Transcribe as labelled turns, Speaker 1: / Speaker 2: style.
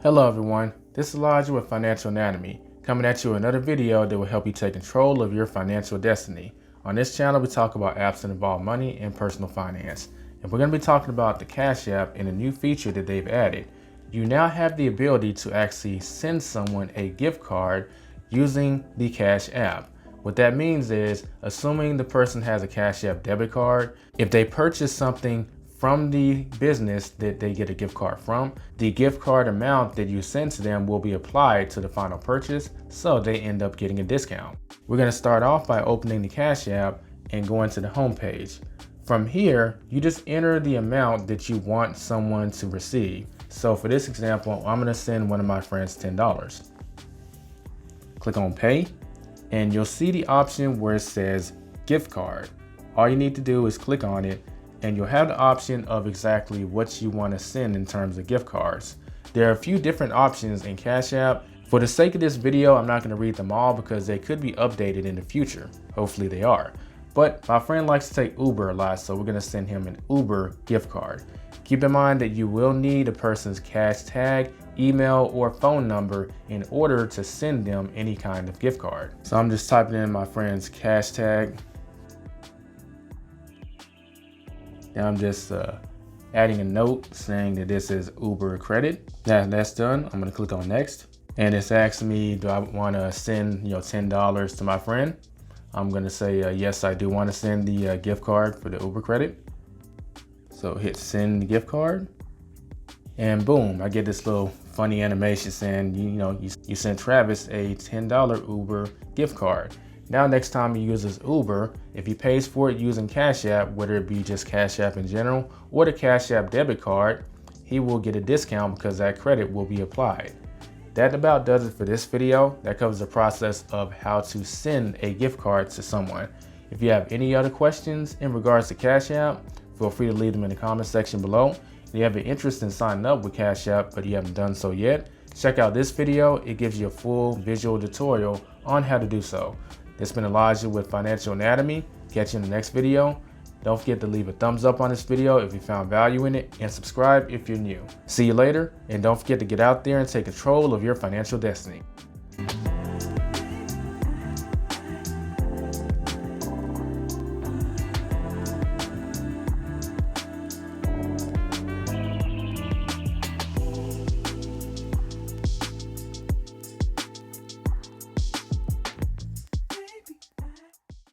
Speaker 1: Hello everyone, this is Elijah with Financial Anatomy, coming at you with another video that will help you take control of your financial destiny. On this channel, we talk about apps that involve money and personal finance. And we're going to be talking about the Cash App and a new feature that they've added. You now have the ability to actually send someone a gift card using the Cash App. What that means is, assuming the person has a Cash App debit card, if they purchase something from the business that they get a gift card from, the gift card amount that you send to them will be applied to the final purchase, so they end up getting a discount. We're going to start off by opening the Cash App and going to the home page. From here, you just enter the amount that you want someone to receive. So for this example, I'm going to send one of my friends $10. Click on Pay, and you'll see the option where it says Gift Card. All you need to do is click on it, and you'll have the option of exactly what you want to send in terms of gift cards. There are a few different options in Cash App. For the sake of this video, I'm not going to read them all because they could be updated in the future. Hopefully they are. But my friend likes to take Uber a lot, so we're going to send him an Uber gift card. Keep in mind that you will need a person's cash tag, email, or phone number in order to send them any kind of gift card. So I'm just typing in my friend's cash tag. Now I'm just adding a note saying that this is Uber credit. That's done. I'm going to click on next, and it's asking me, do I want to send $10 to my friend? I'm going to say yes, I do want to send the gift card for the Uber credit. So hit send the gift card, and boom, I get this little funny animation saying you sent Travis a $10 Uber gift card. Now next time he uses Uber, if he pays for it using Cash App, whether it be just Cash App in general or the Cash App debit card, he will get a discount because that credit will be applied. That about does it for this video. That covers the process of how to send a gift card to someone. If you have any other questions in regards to Cash App, feel free to leave them in the comment section below. If you have an interest in signing up with Cash App but you haven't done so yet, check out this video. It gives you a full visual tutorial on how to do so. This has been Elijah with Financial Anatomy. Catch you in the next video. Don't forget to leave a thumbs up on this video if you found value in it, and subscribe if you're new. See you later, and don't forget to get out there and take control of your financial destiny.